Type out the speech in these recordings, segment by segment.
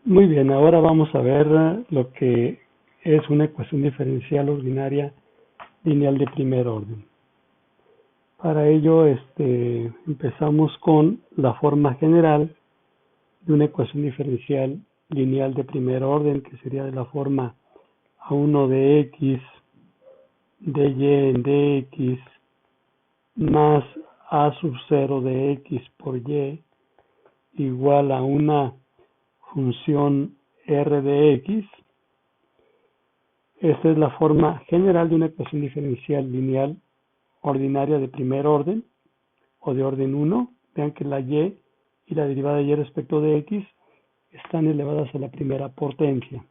Muy bien, ahora vamos a ver lo que es una ecuación diferencial ordinaria lineal de primer orden. Para ello, empezamos con la forma general de una ecuación diferencial lineal de primer orden, que sería de la forma a1 de x dy en dx más a sub 0 de x por y igual a una función r de x. Esta es la forma general de una ecuación diferencial lineal ordinaria de primer orden o de orden 1. Vean que la y la derivada de y respecto de x están elevadas a la primera potencia.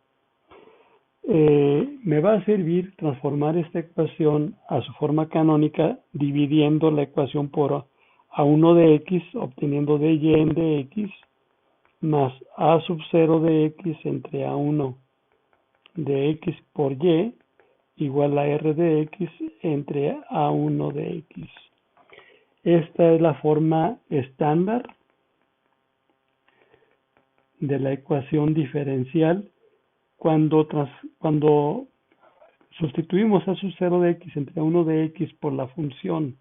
Me va a servir transformar esta ecuación a su forma canónica dividiendo la ecuación por a1 de x, obteniendo dy en dx más a sub 0 de x entre a1 de x por y igual a r de x entre a1 de x. Esta es la forma estándar de la ecuación diferencial cuando sustituimos a sub 0 de x entre a1 de x por la función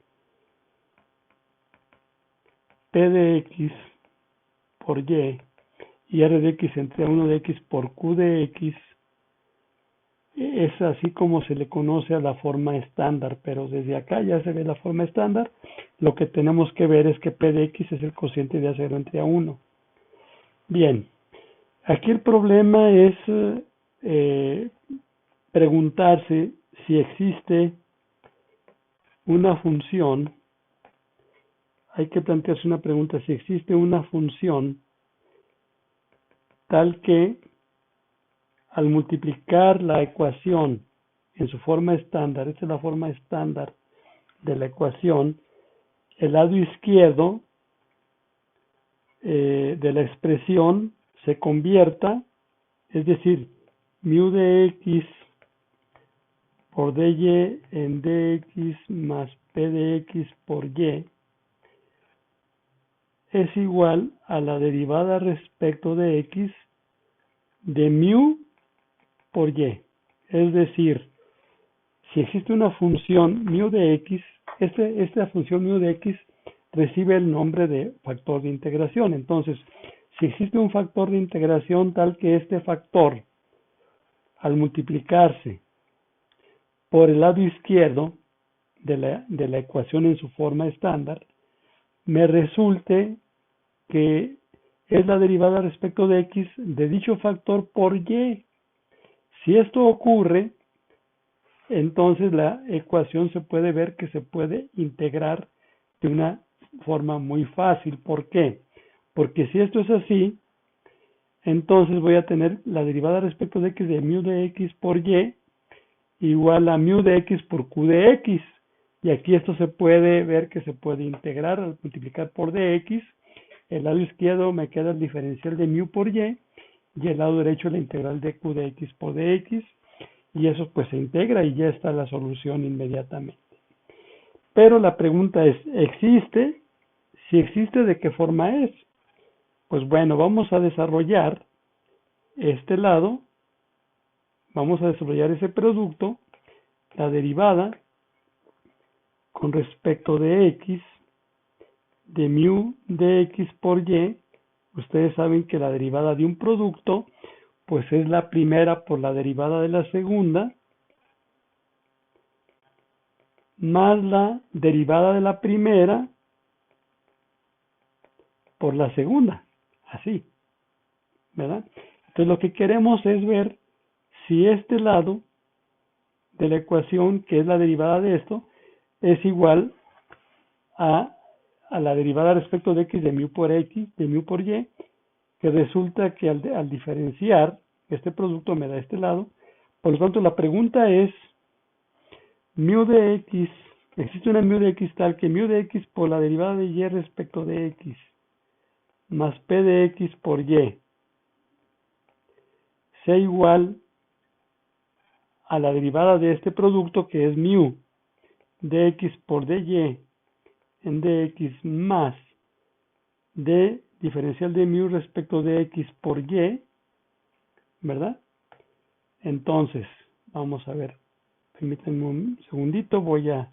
p de x por y r de x entre a1 de x por q de x. Es así como se le conoce a la forma estándar, pero desde acá ya se ve la forma estándar. Lo que tenemos que ver es que p de x es el cociente de A0 entre A1. Bien, aquí el problema es preguntarse si existe una función. Hay que plantearse una pregunta: si existe una función tal que al multiplicar la ecuación en su forma estándar, esta es la forma estándar de la ecuación, el lado izquierdo de la expresión se convierta, es decir, mu de x por dy en dx más p de x por y es igual a la derivada respecto de x de mu por y. Es decir, si existe una función mu de x, esta función mu de x recibe el nombre de factor de integración. Entonces, si existe un factor de integración tal que este factor, al multiplicarse por el lado izquierdo de la ecuación en su forma estándar, me resulte que es la derivada respecto de x de dicho factor por y. Si esto ocurre, entonces la ecuación se puede ver que se puede integrar de una forma muy fácil. ¿Por qué? Porque si esto es así, entonces voy a tener la derivada respecto de x de mu de x por y igual a mu de x por q de x. Y aquí esto se puede ver que se puede integrar al multiplicar por dx. El lado izquierdo me queda el diferencial de mu por y el lado derecho la integral de q de x por dx. Y eso pues se integra y ya está la solución inmediatamente. Pero la pregunta es, ¿existe? Si existe, ¿de qué forma es? Pues bueno, vamos a desarrollar este lado, vamos a desarrollar ese producto, la derivada con respecto de x, de mu de x por y. Ustedes saben que la derivada de un producto, pues es la primera por la derivada de la segunda, más la derivada de la primera por la segunda, así, ¿verdad? Entonces lo que queremos es ver si este lado de la ecuación, que es la derivada de esto, es igual a la derivada respecto de x de mu por y, que resulta que al diferenciar este producto me da este lado. Por lo tanto, la pregunta es, mu de x, existe una mu de x tal que mu de x por la derivada de y respecto de x más p de x por y sea igual a la derivada de este producto, que es mu de x por dy en dx más d diferencial de mu respecto de x por y ¿verdad? Entonces, vamos a ver, permítanme un segundito, voy a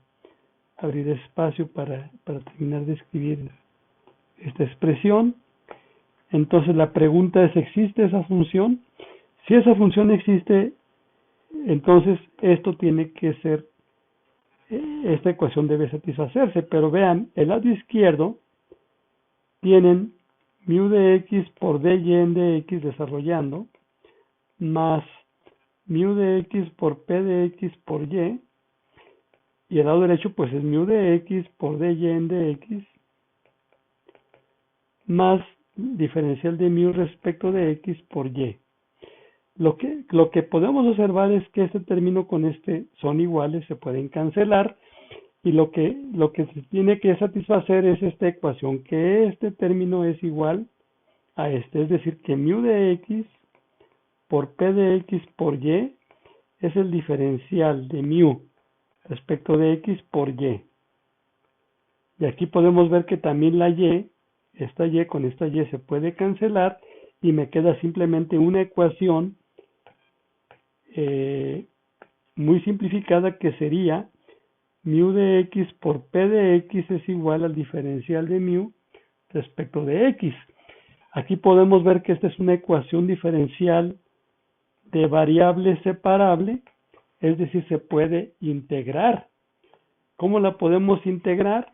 abrir espacio para terminar de escribir esta expresión. Entonces la pregunta es, ¿existe esa función? Si esa función existe, entonces esto tiene que ser, esta ecuación debe satisfacerse, pero vean, el lado izquierdo tienen mu de x por dy en dx desarrollando, más mu de x por p de x por y, y el lado derecho pues es mu de x por dy en dx, más diferencial de mu respecto de x por y. Lo que podemos observar es que este término con este son iguales, se pueden cancelar, y lo que se tiene que satisfacer es esta ecuación, que este término es igual a este, es decir, que mu de x por p de x por y es el diferencial de mu respecto de x por y. Y aquí podemos ver que también la y, esta y con esta y se puede cancelar, y me queda simplemente una ecuación muy simplificada, que sería mu de x por p de x es igual al diferencial de mu respecto de x. Aquí podemos ver que esta es una ecuación diferencial de variable separable, es decir, se puede integrar. ¿Cómo la podemos integrar?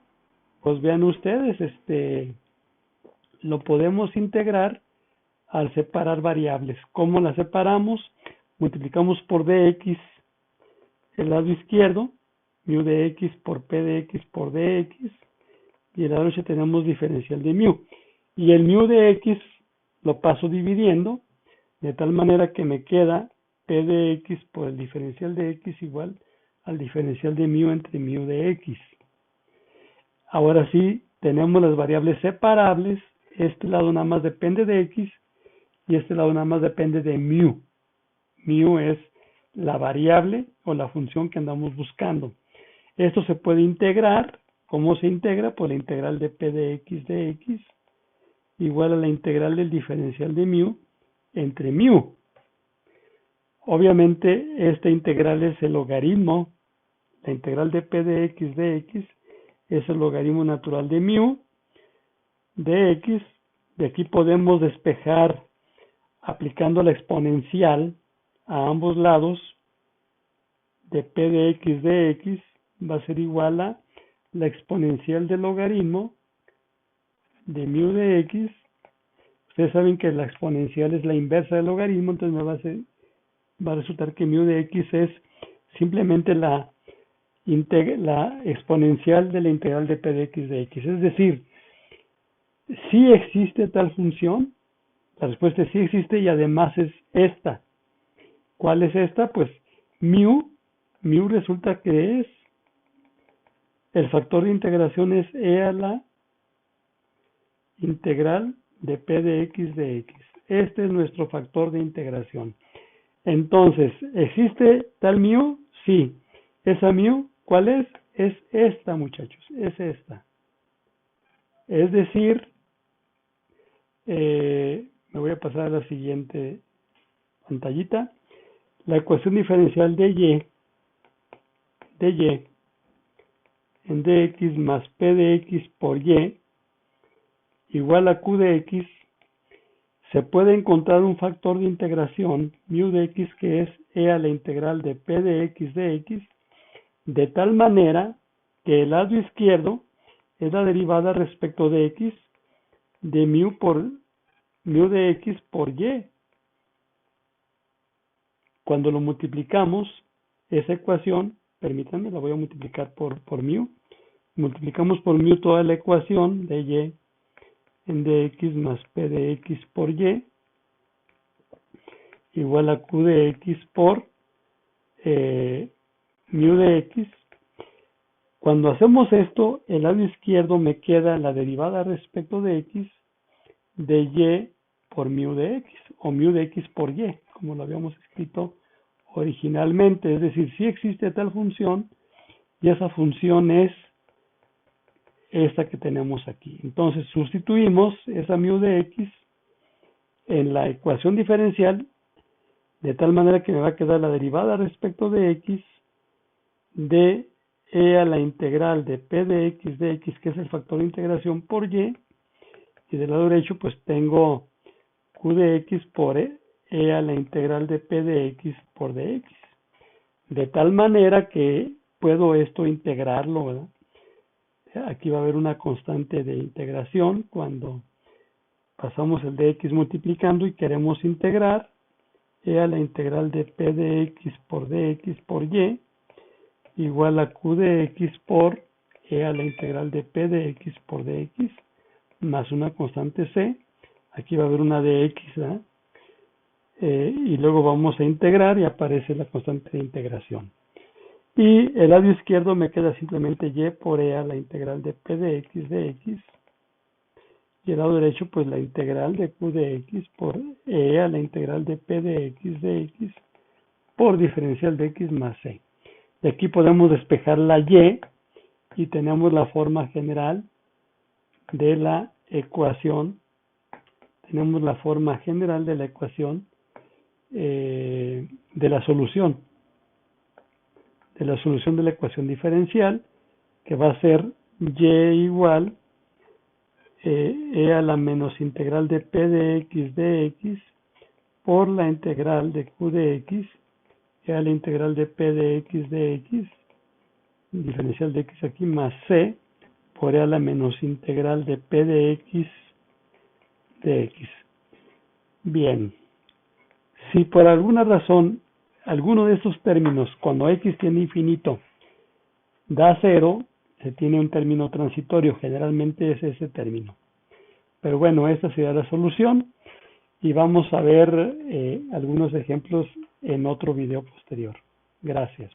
Pues vean ustedes, lo podemos integrar al separar variables. ¿Cómo la separamos? Multiplicamos por dx el lado izquierdo, mu de x por p de x por dx, y el lado derecho tenemos diferencial de mu. Y el mu de x lo paso dividiendo, de tal manera que me queda p de x por el diferencial de x igual al diferencial de mu entre mu de x. Ahora sí, tenemos las variables separables. Este lado nada más depende de x y este lado nada más depende de mu. Mu es la variable o la función que andamos buscando. Esto se puede integrar. ¿Cómo se integra? Pues la integral de p de x igual a la integral del diferencial de mu entre mu. Obviamente esta integral es el logaritmo, la integral de p de x es el logaritmo natural de mu de x. De aquí podemos despejar aplicando la exponencial a ambos lados. De p de x va a ser igual a la exponencial del logaritmo de mu de x. Ustedes saben que la exponencial es la inversa del logaritmo, entonces va a resultar que mu de x es simplemente la exponencial de la integral de p de x. Es decir, si existe tal función, la respuesta es sí existe, y además es esta. ¿Cuál es esta? Pues mu resulta que es, el factor de integración es e a la integral de p de x. Este es nuestro factor de integración. Entonces, ¿existe tal mu? Sí. ¿Esa mu cuál es? Es esta, muchachos, es esta. Es decir, me voy a pasar a la siguiente pantallita. La ecuación diferencial de y en dx más p de x por y igual a q de x, se puede encontrar un factor de integración, mu de x, que es e a la integral de p de x, de tal manera que el lado izquierdo es la derivada respecto de x de mu de x por y. Cuando lo multiplicamos, esa ecuación, permítanme, la voy a multiplicar por mu. Multiplicamos por mu toda la ecuación de y en dx más p de x por y igual a q de x por mu de x. Cuando hacemos esto, el lado izquierdo me queda la derivada respecto de x de y por mu de x, o mu de x por y, como lo habíamos escrito originalmente. Es decir, si existe tal función, y esa función es esta que tenemos aquí. Entonces sustituimos esa mu de x en la ecuación diferencial de tal manera que me va a quedar la derivada respecto de x de e a la integral de p de x, que es el factor de integración, por y, y del lado derecho pues tengo q de x por e a la integral de p de x por dx, de tal manera que puedo esto integrarlo, ¿verdad? Aquí va a haber una constante de integración cuando pasamos el dx multiplicando y queremos integrar e a la integral de p de x por dx por y igual a q de x por e a la integral de p de x por dx más una constante c. Aquí va a haber una dx, ¿verdad? Y luego vamos a integrar y aparece la constante de integración. Y el lado izquierdo me queda simplemente y por e a la integral de p de x, y el lado derecho pues la integral de q de x por e a la integral de p de x por diferencial de x más c. Y aquí podemos despejar la y tenemos la forma general de la ecuación. Tenemos la forma general de la ecuación de la solución. De la solución de la ecuación diferencial, que va a ser y igual e a la menos integral de p de x por la integral de q de x e a la integral de p de x, diferencial de x aquí, más c por e a la menos integral de p de x. Bien, si por alguna razón alguno de estos términos, cuando x tiene infinito, da 0, se tiene un término transitorio, generalmente es ese término. Pero bueno, esta sería la solución y vamos a ver algunos ejemplos en otro video posterior. Gracias.